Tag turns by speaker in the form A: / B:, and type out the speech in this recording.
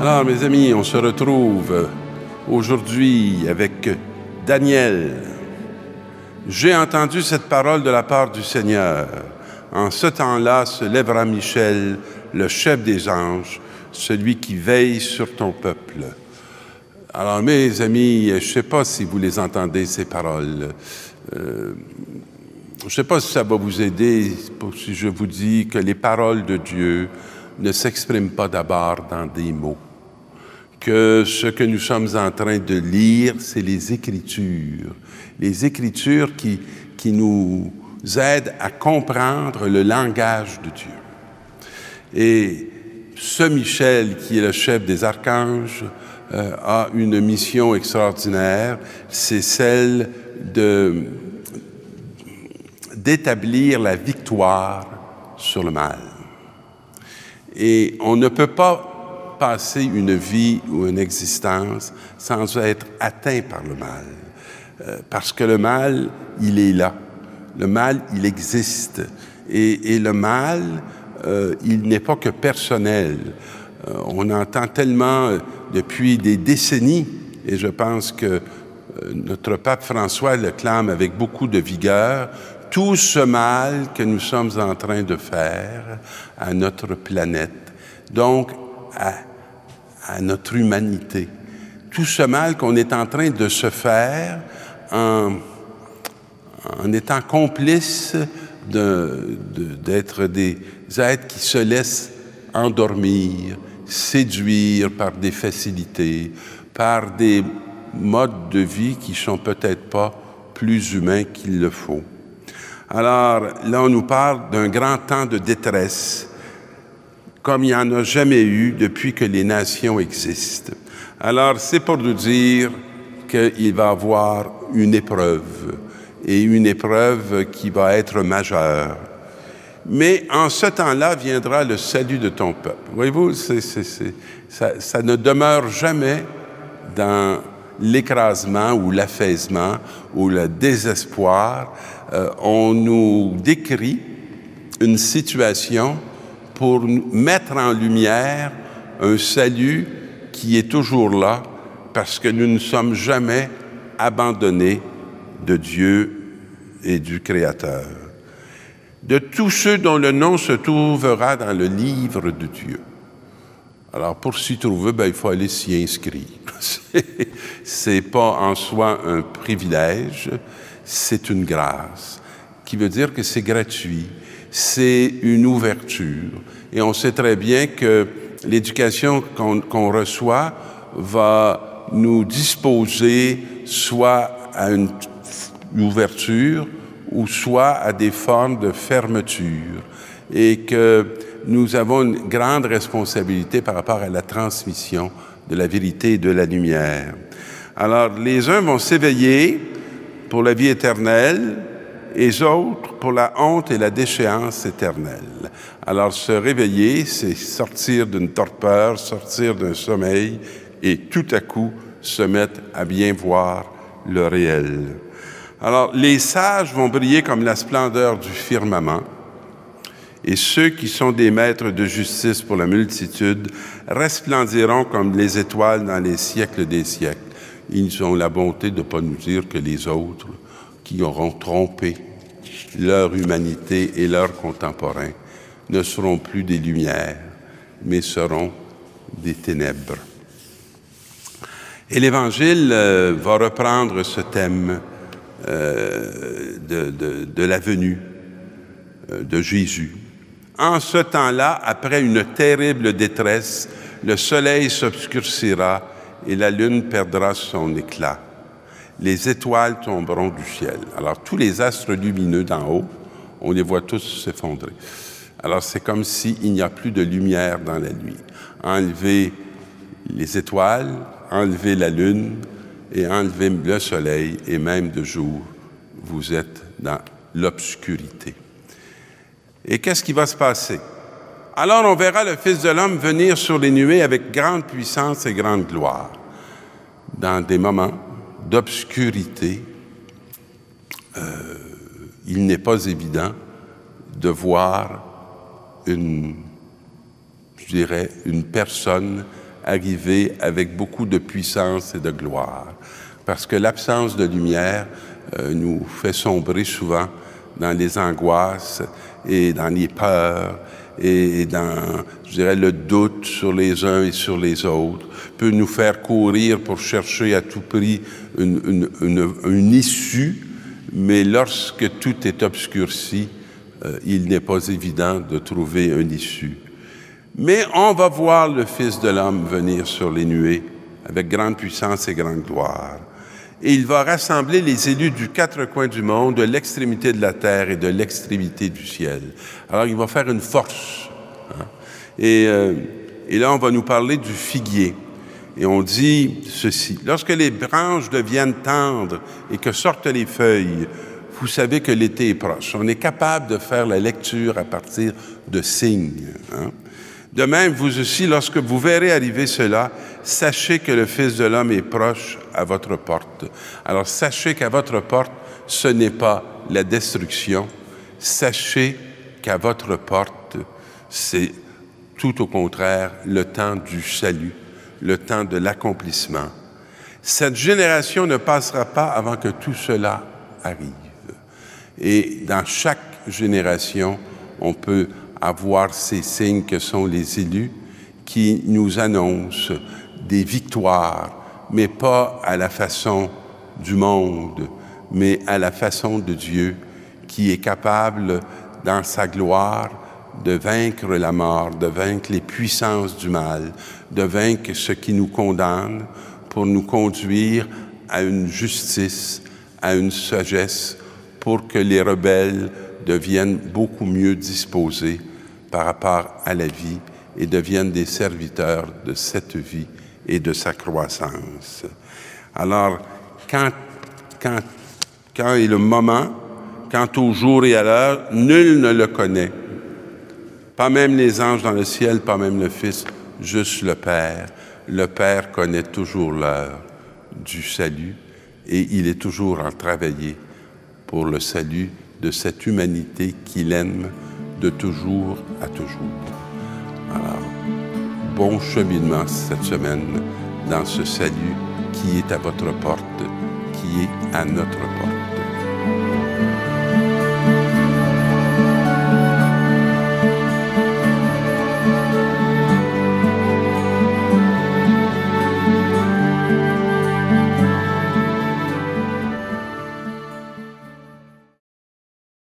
A: Alors, mes amis, on se retrouve aujourd'hui avec Daniel. J'ai entendu cette parole de la part du Seigneur. En ce temps-là se lèvera Michel, le chef des anges, celui qui veille sur ton peuple. Alors, mes amis, je ne sais pas si vous les entendez, ces paroles. Je ne sais pas si ça va vous aider si je vous dis que les paroles de Dieu ne s'expriment pas d'abord dans des mots. Que ce que nous sommes en train de lire, c'est les Écritures. Les Écritures qui nous aident à comprendre le langage de Dieu. Et ce Michel, qui est le chef des archanges, a une mission extraordinaire, c'est celle d'établir la victoire sur le mal. Et on ne peut pas passer une vie ou une existence sans être atteint par le mal. Parce que le mal, il est là. Le mal, il existe. Et le mal, il n'est pas que personnel. On entend tellement depuis des décennies, et je pense que notre pape François le clame avec beaucoup de vigueur, tout ce mal que nous sommes en train de faire à notre planète, donc à notre humanité. Tout ce mal qu'on est en train de se faire en étant complices d'être des êtres qui se laissent endormir, séduire par des facilités, par des modes de vie qui ne sont peut-être pas plus humains qu'il le faut. Alors, là, on nous parle d'un grand temps de détresse, comme il n'y en a jamais eu depuis que les nations existent. Alors, c'est pour nous dire qu'il va y avoir une épreuve, et une épreuve qui va être majeure. Mais en ce temps-là viendra le salut de ton peuple. Voyez-vous, ça ne demeure jamais dans l'écrasement ou l'affaissement ou le désespoir. On nous décrit une situation pour mettre en lumière un salut qui est toujours là parce que nous ne sommes jamais abandonnés de Dieu et du Créateur. De tous ceux dont le nom se trouvera dans le livre de Dieu. Alors, pour s'y trouver, il faut aller s'y inscrire. C'est pas en soi un privilège, c'est une grâce, qui veut dire que c'est gratuit, c'est une ouverture. Et on sait très bien que l'éducation qu'on reçoit va nous disposer soit à une ouverture ou soit à des formes de fermeture. Et que nous avons une grande responsabilité par rapport à la transmission de la vérité et de la lumière. Alors, les uns vont s'éveiller pour la vie éternelle, et les autres pour la honte et la déchéance éternelle. Alors, se réveiller, c'est sortir d'une torpeur, sortir d'un sommeil, et tout à coup se mettre à bien voir le réel. Alors, les sages vont briller comme la splendeur du firmament, et ceux qui sont des maîtres de justice pour la multitude resplendiront comme les étoiles dans les siècles des siècles. Ils ont la bonté de ne pas nous dire que les autres, qui auront trompé leur humanité et leurs contemporains, ne seront plus des lumières, mais seront des ténèbres. Et l'Évangile va reprendre ce thème de la venue de Jésus. En ce temps-là, après une terrible détresse, le soleil s'obscurcira et la lune perdra son éclat. Les étoiles tomberont du ciel. Alors, tous les astres lumineux d'en haut, on les voit tous s'effondrer. Alors, c'est comme s'il n'y a plus de lumière dans la nuit. Enlevez les étoiles, enlevez la lune et enlevez le soleil, et même de jour, vous êtes dans l'obscurité. Et qu'est-ce qui va se passer? Alors on verra le Fils de l'homme venir sur les nuées avec grande puissance et grande gloire. Dans des moments d'obscurité, il n'est pas évident de voir une personne arriver avec beaucoup de puissance et de gloire. Parce que l'absence de lumière nous fait sombrer souvent dans les angoisses et dans les peurs et dans, je dirais, le doute sur les uns et sur les autres, peut nous faire courir pour chercher à tout prix une issue, mais lorsque tout est obscurci, il n'est pas évident de trouver une issue. Mais on va voir le Fils de l'homme venir sur les nuées avec grande puissance et grande gloire. Et il va rassembler les élus du quatre coins du monde, de l'extrémité de la terre et de l'extrémité du ciel. Alors, il va faire une force. Hein? Et là, on va nous parler du figuier. Et on dit ceci: lorsque les branches deviennent tendres et que sortent les feuilles, vous savez que l'été est proche. On est capable de faire la lecture à partir de signes. Hein? De même, vous aussi, lorsque vous verrez arriver cela, sachez que le Fils de l'homme est proche à votre porte. Alors, sachez qu'à votre porte, ce n'est pas la destruction. Sachez qu'à votre porte, c'est tout au contraire le temps du salut, le temps de l'accomplissement. Cette génération ne passera pas avant que tout cela arrive. Et dans chaque génération, on peut avoir ces signes que sont les élus qui nous annoncent des victoires, mais pas à la façon du monde, mais à la façon de Dieu, qui est capable, dans sa gloire, de vaincre la mort, de vaincre les puissances du mal, de vaincre ce qui nous condamne pour nous conduire à une justice, à une sagesse, pour que les rebelles deviennent beaucoup mieux disposés par rapport à la vie et deviennent des serviteurs de cette vie et de sa croissance. Alors, quand est le moment, quant au jour et à l'heure, nul ne le connaît. Pas même les anges dans le ciel, pas même le Fils, juste le Père. Le Père connaît toujours l'heure du salut et il est toujours en travailler pour le salut de cette humanité qu'il aime de toujours à toujours. Alors, bon cheminement cette semaine dans ce salut qui est à votre porte, qui est à notre porte.